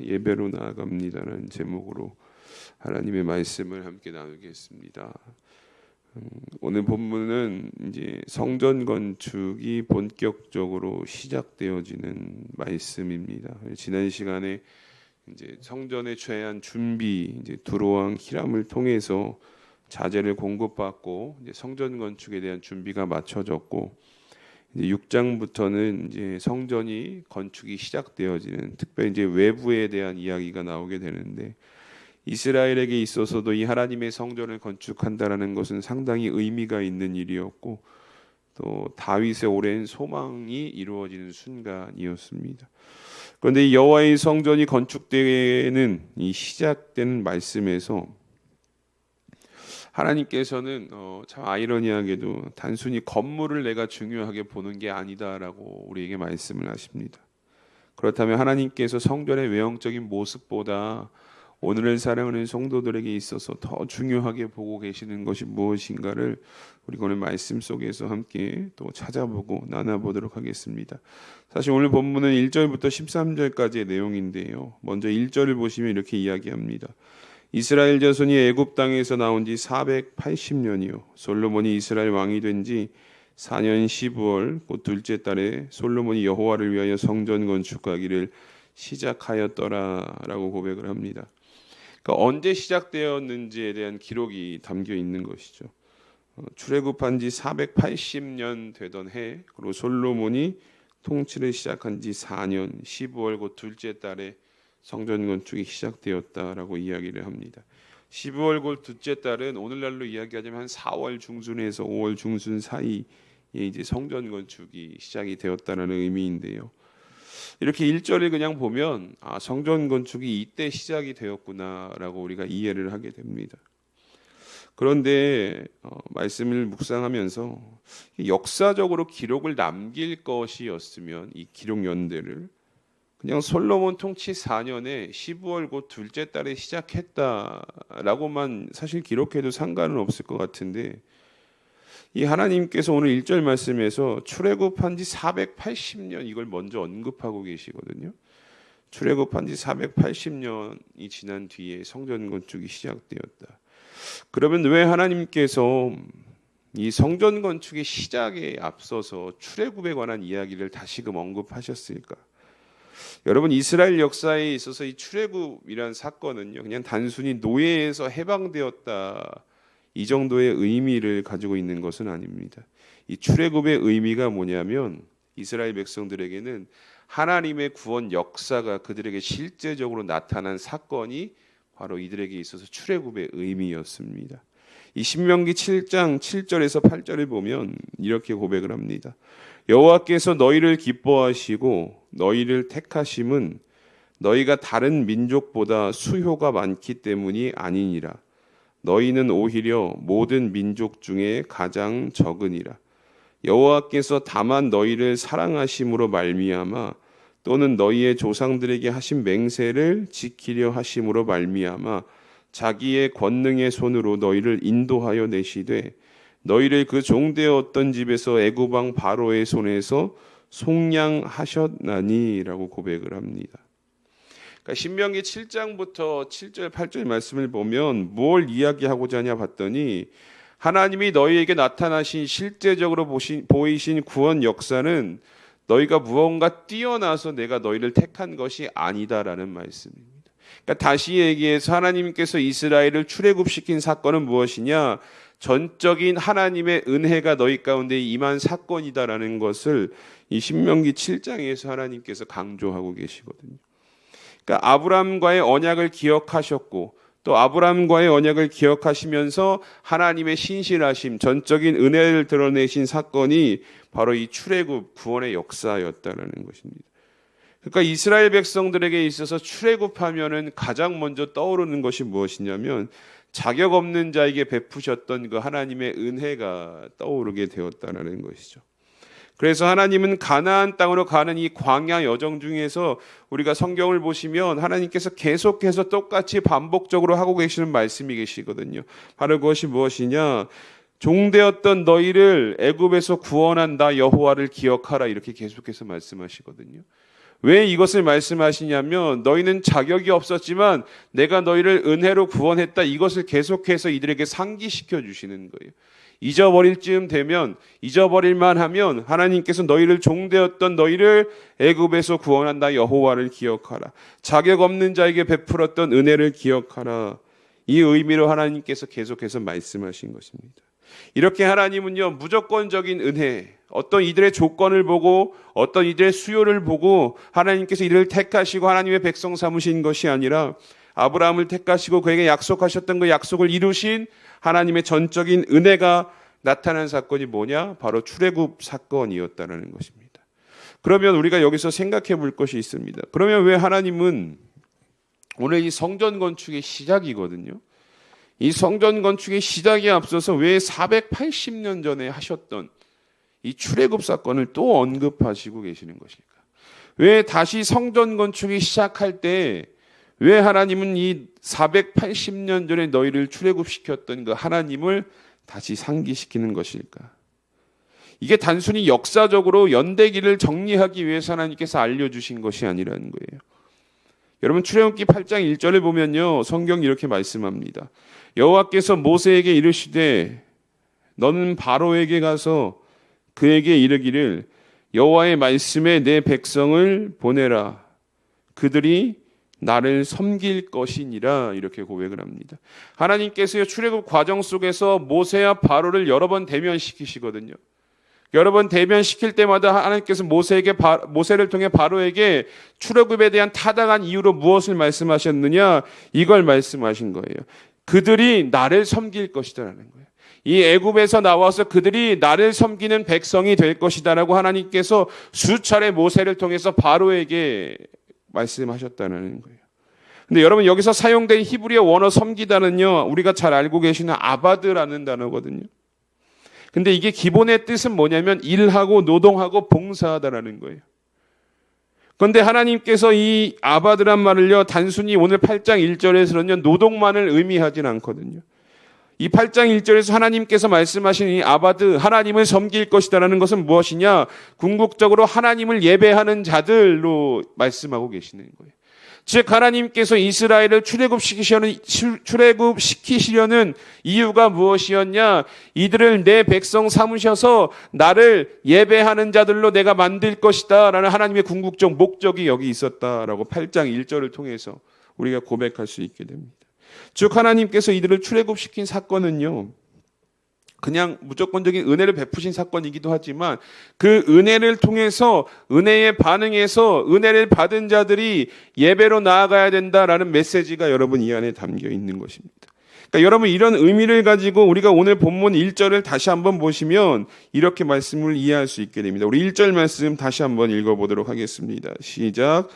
예배로 나아갑니다라는 제목으로 하나님의 말씀을 함께 나누겠습니다. 오늘 본문은 이제 성전 건축이 본격적으로 시작되어지는 말씀입니다. 지난 시간에 이제 성전에 취한 준비, 이제 두로왕 히람을 통해서 자재를 공급받고 이제 성전 건축에 대한 준비가 마쳐졌고, 이제 6장부터는 이제 성전이 건축이 시작되어지는, 특별히 이제 외부에 대한 이야기가 나오게 되는데, 이스라엘에게 있어서도 이 하나님의 성전을 건축한다라는 것은 상당히 의미가 있는 일이었고, 또 다윗의 오랜 소망이 이루어지는 순간이었습니다. 그런데 이 여호와의 성전이 건축되는 이 시작되는 말씀에서 하나님께서는 참 아이러니하게도 단순히 건물을 내가 중요하게 보는 게 아니다라고 우리에게 말씀을 하십니다. 그렇다면 하나님께서 성전의 외형적인 모습보다 오늘을 사랑하는 성도들에게 있어서 더 중요하게 보고 계시는 것이 무엇인가를 우리 오늘 말씀 속에서 함께 또 찾아보고 나눠보도록 하겠습니다. 사실 오늘 본문은 1절부터 13절까지의 내용인데요. 먼저 1절을 보시면 이렇게 이야기합니다. 이스라엘 자손이 애굽 땅에서 나온 지 480년이요 솔로몬이 이스라엘 왕이 된 지 4년 12월 곧 둘째 달에 솔로몬이 여호와를 위하여 성전 건축하기를 시작하였더라라고 고백을 합니다. 그러니까 언제 시작되었는지에 대한 기록이 담겨 있는 것이죠. 출애굽한 지 480년 되던 해, 그리고 솔로몬이 통치를 시작한 지 4년 12월 곧 둘째 달에 성전 건축이 시작되었다라고 이야기를 합니다. 12월 곧 둘째 달은 오늘날로 이야기하자면 한 4월 중순에서 5월 중순 사이에 이제 성전 건축이 시작이 되었다는 의미인데요. 이렇게 1절을 그냥 보면 성전 건축이 이때 시작이 되었구나라고 우리가 이해를 하게 됩니다. 그런데 말씀을 묵상하면서 역사적으로 기록을 남길 것이었으면 이 기록 연대를 그냥 솔로몬 통치 4년에 12월 곧 둘째 달에 시작했다라고만 사실 기록해도 상관은 없을 것 같은데, 이 하나님께서 오늘 1절 말씀에서 출애굽한 지 480년 이걸 먼저 언급하고 계시거든요. 출애굽한 지 480년이 지난 뒤에 성전 건축이 시작되었다. 그러면 왜 하나님께서 이 성전 건축의 시작에 앞서서 출애굽에 관한 이야기를 다시금 언급하셨을까? 여러분, 이스라엘 역사에 있어서 이 출애굽이란 사건은요, 그냥 단순히 노예에서 해방되었다 이 정도의 의미를 가지고 있는 것은 아닙니다. 이 출애굽의 의미가 뭐냐면 이스라엘 백성들에게는 하나님의 구원 역사가 그들에게 실제적으로 나타난 사건이 바로 이들에게 있어서 출애굽의 의미였습니다. 이 신명기 7장 7절에서 8절을 보면 이렇게 고백을 합니다. 여호와께서 너희를 기뻐하시고 너희를 택하심은 너희가 다른 민족보다 수효가 많기 때문이 아니니라. 너희는 오히려 모든 민족 중에 가장 적으니라. 여호와께서 다만 너희를 사랑하심으로 말미암아 또는 너희의 조상들에게 하신 맹세를 지키려 하심으로 말미암아 자기의 권능의 손으로 너희를 인도하여 내시되 너희를 그 종되었던 집에서 애굽 왕 바로의 손에서 속량하셨나니라고 고백을 합니다. 그러니까 신명기 7장부터 7절 8절 말씀을 보면 뭘 이야기하고자 하냐 봤더니 하나님이 너희에게 나타나신 실제적으로 보이신 구원 역사는 너희가 무언가 뛰어나서 내가 너희를 택한 것이 아니다라는 말씀입니다. 그러니까 다시 얘기해서 하나님께서 이스라엘을 출애굽시킨 사건은 무엇이냐? 전적인 하나님의 은혜가 너희 가운데 임한 사건이다라는 것을 이 신명기 7장에서 하나님께서 강조하고 계시거든요. 그러니까 아브라함과의 언약을 기억하셨고 또 아브라함과의 언약을 기억하시면서 하나님의 신실하심, 전적인 은혜를 드러내신 사건이 바로 이 출애굽 구원의 역사였다라는 것입니다. 그러니까 이스라엘 백성들에게 있어서 출애굽하면은 가장 먼저 떠오르는 것이 무엇이냐면 자격 없는 자에게 베푸셨던 그 하나님의 은혜가 떠오르게 되었다는 것이죠. 그래서 하나님은 가나안 땅으로 가는 이 광야 여정 중에서 우리가 성경을 보시면 하나님께서 계속해서 똑같이 반복적으로 하고 계시는 말씀이 계시거든요. 바로 그것이 무엇이냐? 종되었던 너희를 애굽에서 구원한 나 여호와를 기억하라, 이렇게 계속해서 말씀하시거든요. 왜 이것을 말씀하시냐면 너희는 자격이 없었지만 내가 너희를 은혜로 구원했다. 이것을 계속해서 이들에게 상기시켜 주시는 거예요. 잊어버릴 즈음 되면, 잊어버릴만 하면 하나님께서 너희를 종되었던 너희를 애굽에서 구원한다 여호와를 기억하라. 자격 없는 자에게 베풀었던 은혜를 기억하라. 이 의미로 하나님께서 계속해서 말씀하신 것입니다. 이렇게 하나님은요, 무조건적인 은혜, 어떤 이들의 조건을 보고 어떤 이들의 수요를 보고 하나님께서 이들을 택하시고 하나님의 백성 삼으신 것이 아니라 아브라함을 택하시고 그에게 약속하셨던 그 약속을 이루신 하나님의 전적인 은혜가 나타난 사건이 뭐냐? 바로 출애굽 사건이었다는 것입니다. 그러면 우리가 여기서 생각해 볼 것이 있습니다. 그러면 왜 하나님은 오늘 이 성전 건축의 시작이거든요. 이 성전 건축의 시작에 앞서서 왜 480년 전에 하셨던 이 출애굽 사건을 또 언급하시고 계시는 것일까? 왜 다시 성전 건축이 시작할 때 왜 하나님은 이 480년 전에 너희를 출애굽시켰던 그 하나님을 다시 상기시키는 것일까? 이게 단순히 역사적으로 연대기를 정리하기 위해서 하나님께서 알려주신 것이 아니라는 거예요. 여러분 출애굽기 8장 1절을 보면요, 성경이 이렇게 말씀합니다. 여호와께서 모세에게 이르시되 너는 바로에게 가서 그에게 이르기를 여호와의 말씀에 내 백성을 보내라. 그들이 나를 섬길 것이니라. 이렇게 고백을 합니다. 하나님께서요, 출애굽 과정 속에서 모세와 바로를 여러 번 대면시키시거든요. 여러 번 대면시킬 때마다 하나님께서 모세를 통해 바로에게 출애굽에 대한 타당한 이유로 무엇을 말씀하셨느냐? 이걸 말씀하신 거예요. 그들이 나를 섬길 것이다라는 거예요. 이 애굽에서 나와서 그들이 나를 섬기는 백성이 될 것이다라고 하나님께서 수차례 모세를 통해서 바로에게 말씀하셨다는 거예요. 근데 여러분 여기서 사용된 히브리어 원어 섬기다는요, 우리가 잘 알고 계시는 아바드라는 단어거든요. 근데 이게 기본의 뜻은 뭐냐면 일하고 노동하고 봉사하다라는 거예요. 그런데 하나님께서 이 아바드란 말을요, 단순히 오늘 8장 1절에서는요, 노동만을 의미하진 않거든요. 이 8장 1절에서 하나님께서 말씀하신 이 아바드, 하나님을 섬길 것이다라는 것은 무엇이냐? 궁극적으로 하나님을 예배하는 자들로 말씀하고 계시는 거예요. 즉 하나님께서 이스라엘을 출애굽시키시려는 이유가 무엇이었냐? 이들을 내 백성 삼으셔서 나를 예배하는 자들로 내가 만들 것이다 라는 하나님의 궁극적 목적이 여기 있었다라고 8장 1절을 통해서 우리가 고백할 수 있게 됩니다. 즉 하나님께서 이들을 출애굽시킨 사건은요, 그냥 무조건적인 은혜를 베푸신 사건이기도 하지만 그 은혜를 통해서 은혜에 반응해서 은혜를 받은 자들이 예배로 나아가야 된다라는 메시지가 여러분 이 안에 담겨 있는 것입니다. 그러니까 여러분 이런 의미를 가지고 우리가 오늘 본문 1절을 다시 한번 보시면 이렇게 말씀을 이해할 수 있게 됩니다. 우리 1절 말씀 다시 한번 읽어보도록 하겠습니다. 시작.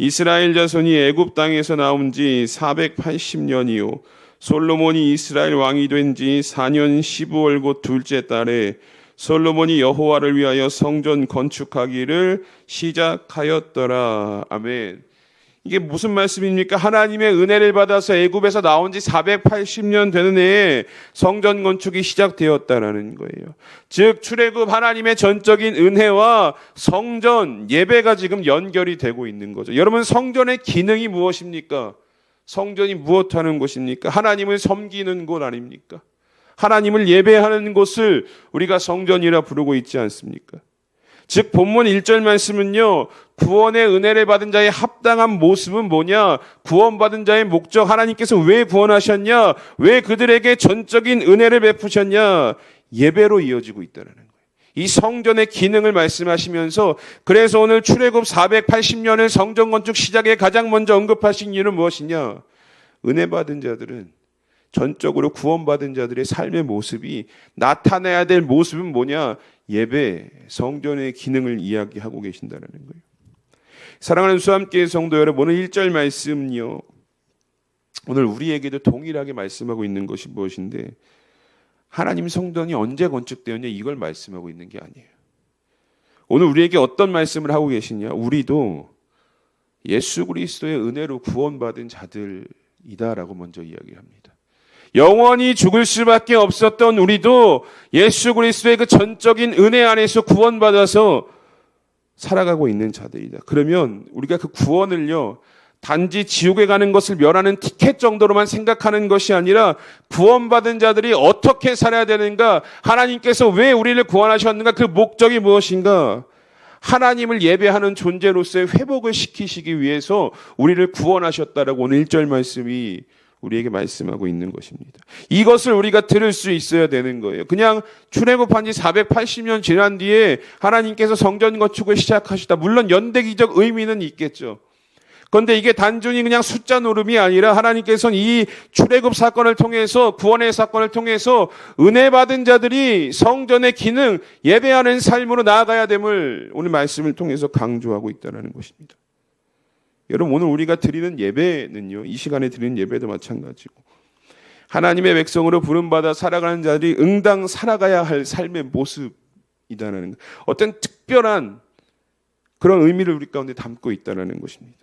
이스라엘 자손이 애굽 땅에서 나온 지 480년이요 솔로몬이 이스라엘 왕이 된 지 4년 15월 곧 둘째 달에 솔로몬이 여호와를 위하여 성전 건축하기를 시작하였더라. 아멘. 이게 무슨 말씀입니까? 하나님의 은혜를 받아서 애굽에서 나온 지 480년 되는 해에 성전 건축이 시작되었다라는 거예요. 즉 출애굽 하나님의 전적인 은혜와 성전 예배가 지금 연결이 되고 있는 거죠. 여러분 성전의 기능이 무엇입니까? 성전이 무엇하는 곳입니까? 하나님을 섬기는 곳 아닙니까? 하나님을 예배하는 곳을 우리가 성전이라 부르고 있지 않습니까? 즉 본문 1절 말씀은요, 구원의 은혜를 받은 자의 합당한 모습은 뭐냐? 구원받은 자의 목적, 하나님께서 왜 구원하셨냐? 왜 그들에게 전적인 은혜를 베푸셨냐? 예배로 이어지고 있다는 거예요. 이 성전의 기능을 말씀하시면서 그래서 오늘 출애굽 480년을 성전 건축 시작에 가장 먼저 언급하신 이유는 무엇이냐? 은혜 받은 자들은 전적으로 구원받은 자들의 삶의 모습이 나타내야 될 모습은 뭐냐? 예배, 성전의 기능을 이야기하고 계신다는 거예요. 사랑하는 수함교회 성도 여러분, 오늘 1절 말씀요, 오늘 우리에게도 동일하게 말씀하고 있는 것이 무엇인데 하나님 성전이 언제 건축되었냐 이걸 말씀하고 있는 게 아니에요. 오늘 우리에게 어떤 말씀을 하고 계시냐? 우리도 예수 그리스도의 은혜로 구원받은 자들이다라고 먼저 이야기합니다. 영원히 죽을 수밖에 없었던 우리도 예수 그리스도의 그 전적인 은혜 안에서 구원받아서 살아가고 있는 자들이다. 그러면 우리가 그 구원을요, 단지 지옥에 가는 것을 멸하는 티켓 정도로만 생각하는 것이 아니라 구원받은 자들이 어떻게 살아야 되는가, 하나님께서 왜 우리를 구원하셨는가, 그 목적이 무엇인가, 하나님을 예배하는 존재로서의 회복을 시키시기 위해서 우리를 구원하셨다라고 오늘 1절 말씀이 우리에게 말씀하고 있는 것입니다. 이것을 우리가 들을 수 있어야 되는 거예요. 그냥 출애굽한 지 480년 지난 뒤에 하나님께서 성전 건축을 시작하시다. 물론 연대기적 의미는 있겠죠. 그런데 이게 단순히 그냥 숫자 노름이 아니라 하나님께서는 이 출애굽 사건을 통해서, 구원의 사건을 통해서 은혜 받은 자들이 성전의 기능, 예배하는 삶으로 나아가야 됨을 오늘 말씀을 통해서 강조하고 있다는 것입니다. 여러분, 오늘 우리가 드리는 예배는요, 이 시간에 드리는 예배도 마찬가지고 하나님의 백성으로 부름받아 살아가는 자들이 응당 살아가야 할 삶의 모습이다라는 것, 어떤 특별한 그런 의미를 우리 가운데 담고 있다는 것입니다.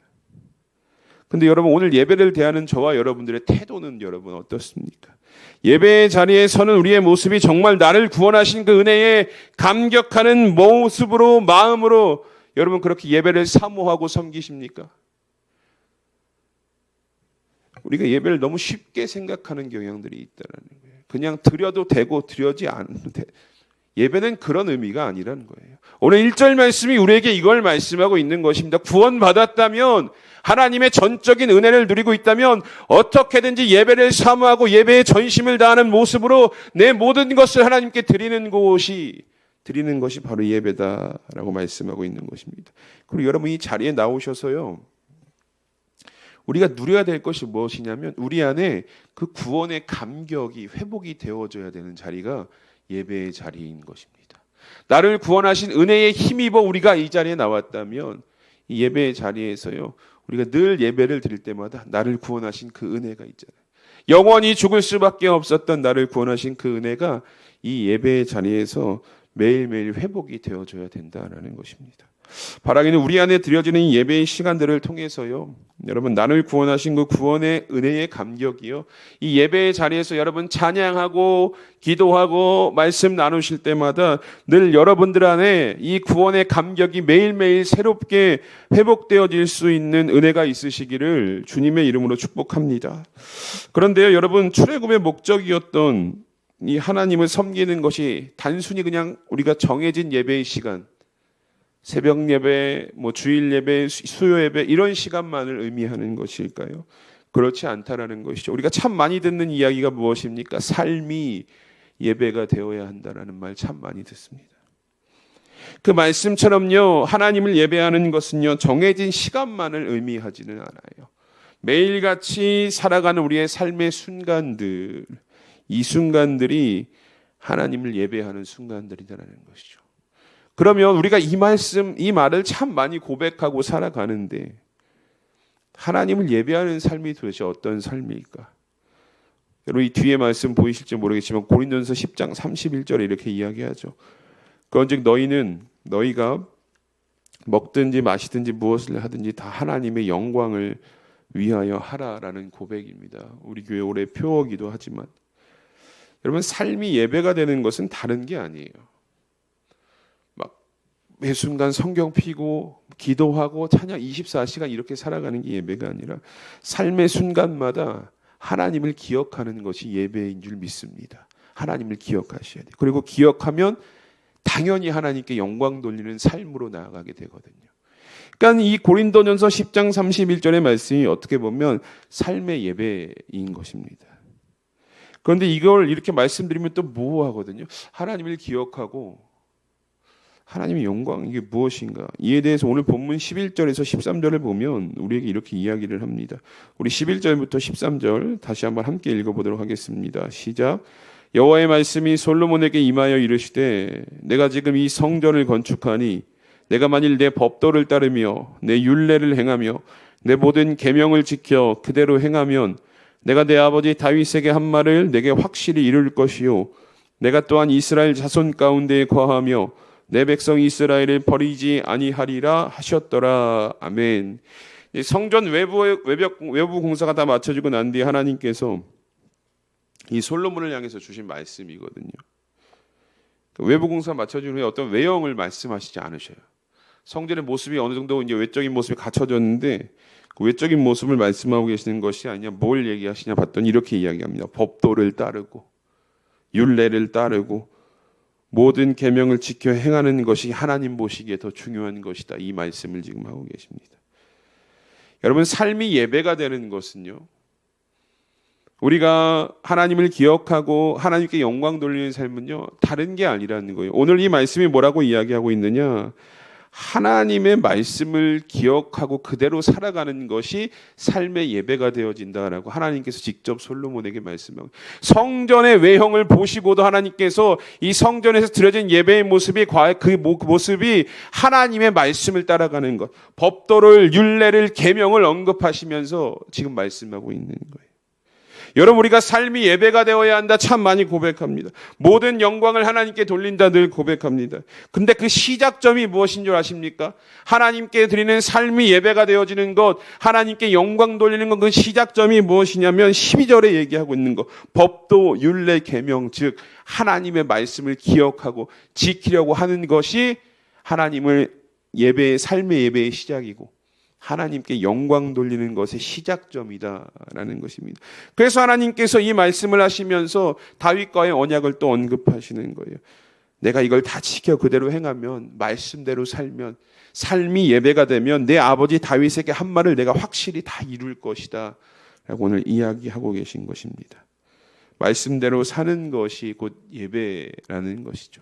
근데 여러분, 오늘 예배를 대하는 저와 여러분들의 태도는 여러분 어떻습니까? 예배의 자리에 서는 우리의 모습이 정말 나를 구원하신 그 은혜에 감격하는 모습으로, 마음으로 여러분 그렇게 예배를 사모하고 섬기십니까? 우리가 예배를 너무 쉽게 생각하는 경향들이 있다는 거예요. 그냥 드려도 되고 드려지 않아도 돼. 예배는 그런 의미가 아니라는 거예요. 오늘 1절 말씀이 우리에게 이걸 말씀하고 있는 것입니다. 구원받았다면, 하나님의 전적인 은혜를 누리고 있다면 어떻게든지 예배를 사모하고 예배에 전심을 다하는 모습으로 내 모든 것을 하나님께 드리는 것이 바로 예배다라고 말씀하고 있는 것입니다. 그리고 여러분, 이 자리에 나오셔서요, 우리가 누려야 될 것이 무엇이냐면 우리 안에 그 구원의 감격이 회복이 되어져야 되는 자리가 예배의 자리인 것입니다. 나를 구원하신 은혜에 힘입어 우리가 이 자리에 나왔다면 이 예배의 자리에서요, 우리가 늘 예배를 드릴 때마다 나를 구원하신 그 은혜가 있잖아요. 영원히 죽을 수밖에 없었던 나를 구원하신 그 은혜가 이 예배의 자리에서 매일매일 회복이 되어져야 된다는 것입니다. 바라기는 우리 안에 드려지는 이 예배의 시간들을 통해서요, 여러분 나를 구원하신 그 구원의 은혜의 감격이요, 이 예배의 자리에서 여러분 찬양하고 기도하고 말씀 나누실 때마다 늘 여러분들 안에 이 구원의 감격이 매일매일 새롭게 회복되어질 수 있는 은혜가 있으시기를 주님의 이름으로 축복합니다. 그런데요, 여러분, 출애굽의 목적이었던 이 하나님을 섬기는 것이 단순히 그냥 우리가 정해진 예배의 시간, 새벽 예배, 주일 예배, 수요 예배 이런 시간만을 의미하는 것일까요? 그렇지 않다라는 것이죠. 우리가 참 많이 듣는 이야기가 무엇입니까? 삶이 예배가 되어야 한다라는 말 참 많이 듣습니다. 그 말씀처럼요, 하나님을 예배하는 것은요, 정해진 시간만을 의미하지는 않아요. 매일같이 살아가는 우리의 삶의 순간들, 이 순간들이 하나님을 예배하는 순간들이라는 것이죠. 그러면 우리가 이 말을 참 많이 고백하고 살아가는데 하나님을 예배하는 삶이 도대체 어떤 삶일까? 여러분, 이 뒤에 말씀 보이실지 모르겠지만 고린도전서 10장 31절에 이렇게 이야기하죠. 그런즉 너희가 먹든지 마시든지 무엇을 하든지 다 하나님의 영광을 위하여 하라라는 고백입니다. 우리 교회 올해 표어기도 하지만 여러분, 삶이 예배가 되는 것은 다른 게 아니에요. 매 순간 성경 피고 기도하고 찬양 24시간 이렇게 살아가는 게 예배가 아니라 삶의 순간마다 하나님을 기억하는 것이 예배인 줄 믿습니다. 하나님을 기억하셔야 돼요. 그리고 기억하면 당연히 하나님께 영광 돌리는 삶으로 나아가게 되거든요. 그러니까 이 고린도전서 10장 31절의 말씀이 어떻게 보면 삶의 예배인 것입니다. 그런데 이걸 이렇게 말씀드리면 또 모호하거든요. 하나님을 기억하고 하나님의 영광, 이게 무엇인가? 이에 대해서 오늘 본문 11절에서 13절을 보면 우리에게 이렇게 이야기를 합니다. 우리 11절부터 13절 다시 한번 함께 읽어보도록 하겠습니다. 시작. 여호와의 말씀이 솔로몬에게 임하여 이르시되 내가 지금 이 성전을 건축하니 내가 만일 내 법도를 따르며 내 율례를 행하며 내 모든 계명을 지켜 그대로 행하면 내가 내 아버지 다윗에게 한 말을 내게 확실히 이룰 것이요 내가 또한 이스라엘 자손 가운데에 거하며 내 백성 이스라엘을 버리지 아니하리라 하셨더라. 아멘. 성전 외부 공사가 다 마쳐지고 난 뒤에 하나님께서 이 솔로몬을 향해서 주신 말씀이거든요. 외부 공사 마쳐진 후에 어떤 외형을 말씀하시지 않으셔요. 성전의 모습이 어느 정도 이제 외적인 모습이 갖춰졌는데 그 외적인 모습을 말씀하고 계시는 것이 아니냐, 뭘 얘기하시냐 봤더니 이렇게 이야기합니다. 법도를 따르고 율례를 따르고 모든 계명을 지켜 행하는 것이 하나님 보시기에 더 중요한 것이다. 이 말씀을 지금 하고 계십니다. 여러분, 삶이 예배가 되는 것은요, 우리가 하나님을 기억하고 하나님께 영광 돌리는 삶은요, 다른 게 아니라는 거예요. 오늘 이 말씀이 뭐라고 이야기하고 있느냐? 하나님의 말씀을 기억하고 그대로 살아가는 것이 삶의 예배가 되어진다라고 하나님께서 직접 솔로몬에게 말씀하고, 성전의 외형을 보시고도 하나님께서 이 성전에서 드려진 예배의 모습이 그 모습이 하나님의 말씀을 따라가는 것, 법도를, 율례를, 계명을 언급하시면서 지금 말씀하고 있는 거예요. 여러분, 우리가 삶이 예배가 되어야 한다 참 많이 고백합니다. 모든 영광을 하나님께 돌린다 늘 고백합니다. 근데 그 시작점이 무엇인 줄 아십니까? 하나님께 드리는 삶이 예배가 되어지는 것, 하나님께 영광 돌리는 것, 그 시작점이 무엇이냐면 12절에 얘기하고 있는 것, 법도, 율례, 계명, 즉 하나님의 말씀을 기억하고 지키려고 하는 것이 하나님을 삶의 예배의 시작이고 하나님께 영광 돌리는 것의 시작점이다라는 것입니다. 그래서 하나님께서 이 말씀을 하시면서 다윗과의 언약을 또 언급하시는 거예요. 내가 이걸 다 지켜 그대로 행하면, 말씀대로 살면, 삶이 예배가 되면 내 아버지 다윗에게 한 말을 내가 확실히 다 이룰 것이다 라고 오늘 이야기하고 계신 것입니다. 말씀대로 사는 것이 곧 예배라는 것이죠.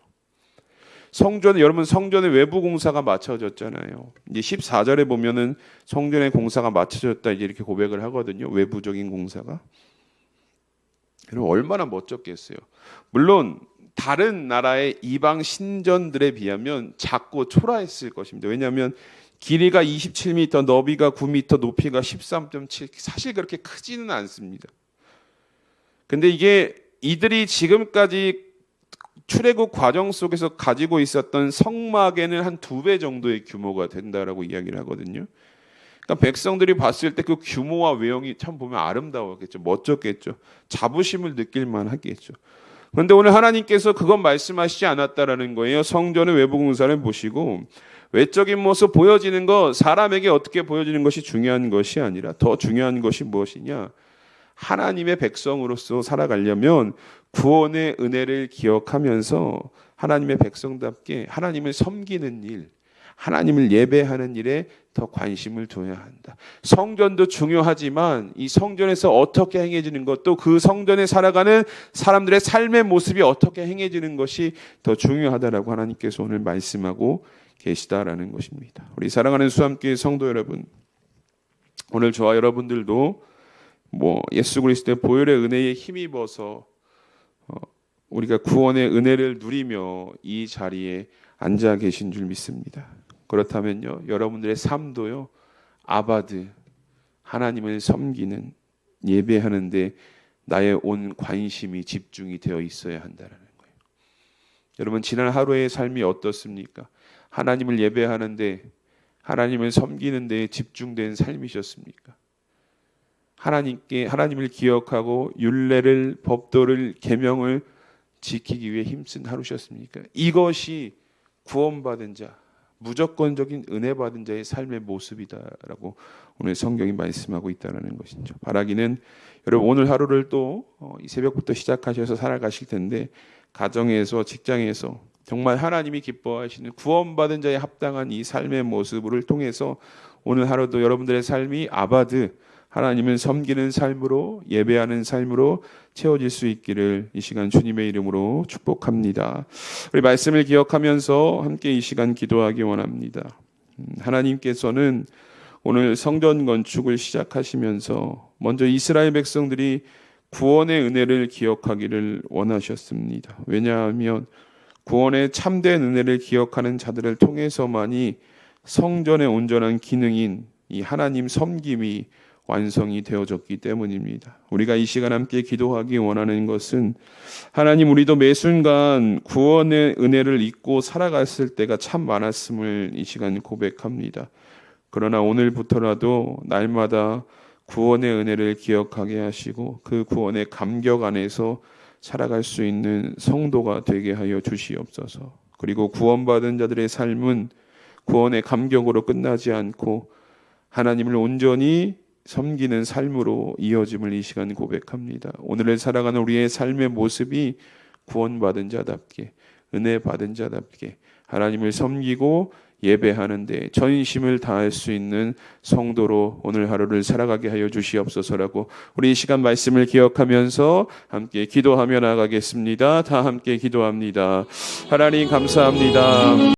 여러분, 성전의 외부 공사가 맞춰졌잖아요. 이제 14절에 보면은 성전의 공사가 맞춰졌다 이제 이렇게 고백을 하거든요. 외부적인 공사가. 여러분, 얼마나 멋졌겠어요. 물론 다른 나라의 이방 신전들에 비하면 작고 초라했을 것입니다. 왜냐하면 길이가 27m, 너비가 9m, 높이가 13.7, 사실 그렇게 크지는 않습니다. 근데 이게 이들이 지금까지 출애굽 과정 속에서 가지고 있었던 성막에는 한 2배 정도의 규모가 된다라고 이야기를 하거든요. 그러니까 백성들이 봤을 때 그 규모와 외형이 참 보면 아름다웠겠죠. 멋졌겠죠. 자부심을 느낄 만하겠죠. 그런데 오늘 하나님께서 그건 말씀하시지 않았다라는 거예요. 성전의 외부 공사를 보시고 외적인 모습 보여지는 것, 사람에게 어떻게 보여지는 것이 중요한 것이 아니라 더 중요한 것이 무엇이냐? 하나님의 백성으로서 살아가려면 구원의 은혜를 기억하면서 하나님의 백성답게 하나님을 섬기는 일, 하나님을 예배하는 일에 더 관심을 둬야 한다. 성전도 중요하지만 이 성전에서 어떻게 행해지는 것도, 그 성전에 살아가는 사람들의 삶의 모습이 어떻게 행해지는 것이 더 중요하다라고 하나님께서 오늘 말씀하고 계시다라는 것입니다. 우리 사랑하는 수함교회 성도 여러분, 오늘 저와 여러분들도 예수 그리스도의 보혈의 은혜에 힘입어서 우리가 구원의 은혜를 누리며 이 자리에 앉아 계신 줄 믿습니다. 그렇다면요, 여러분들의 삶도요, 아바드, 하나님을 섬기는, 예배하는데 나의 온 관심이 집중이 되어 있어야 한다는 거예요. 여러분, 지난 하루의 삶이 어떻습니까? 하나님을 예배하는데, 하나님을 섬기는 데 집중된 삶이셨습니까? 하나님을 기억하고 율례를, 법도를, 계명을 지키기 위해 힘쓴 하루셨습니까? 이것이 구원받은 자, 무조건적인 은혜 받은 자의 삶의 모습이다라고 오늘 성경이 말씀하고 있다는 것이죠. 바라기는 여러분, 오늘 하루를 또 이 새벽부터 시작하셔서 살아가실 텐데, 가정에서, 직장에서 정말 하나님이 기뻐하시는 구원받은 자의 합당한 이 삶의 모습을 통해서 오늘 하루도 여러분들의 삶이 아바드, 하나님을 섬기는 삶으로, 예배하는 삶으로 채워질 수 있기를 이 시간 주님의 이름으로 축복합니다. 우리 말씀을 기억하면서 함께 이 시간 기도하기 원합니다. 하나님께서는 오늘 성전 건축을 시작하시면서 먼저 이스라엘 백성들이 구원의 은혜를 기억하기를 원하셨습니다. 왜냐하면 구원의 참된 은혜를 기억하는 자들을 통해서만이 성전의 온전한 기능인 이 하나님 섬김이 완성이 되어졌기 때문입니다. 우리가 이 시간 함께 기도하기 원하는 것은, 하나님, 우리도 매 순간 구원의 은혜를 잊고 살아갔을 때가 참 많았음을 이 시간 고백합니다. 그러나 오늘부터라도 날마다 구원의 은혜를 기억하게 하시고 그 구원의 감격 안에서 살아갈 수 있는 성도가 되게 하여 주시옵소서. 그리고 구원받은 자들의 삶은 구원의 감격으로 끝나지 않고 하나님을 온전히 섬기는 삶으로 이어짐을 이 시간 고백합니다. 오늘을 살아가는 우리의 삶의 모습이 구원받은 자답게, 은혜 받은 자답게 하나님을 섬기고 예배하는데 전심을 다할 수 있는 성도로 오늘 하루를 살아가게 하여 주시옵소서라고 우리 이 시간 말씀을 기억하면서 함께 기도하며 나가겠습니다. 다 함께 기도합니다. 하나님 감사합니다.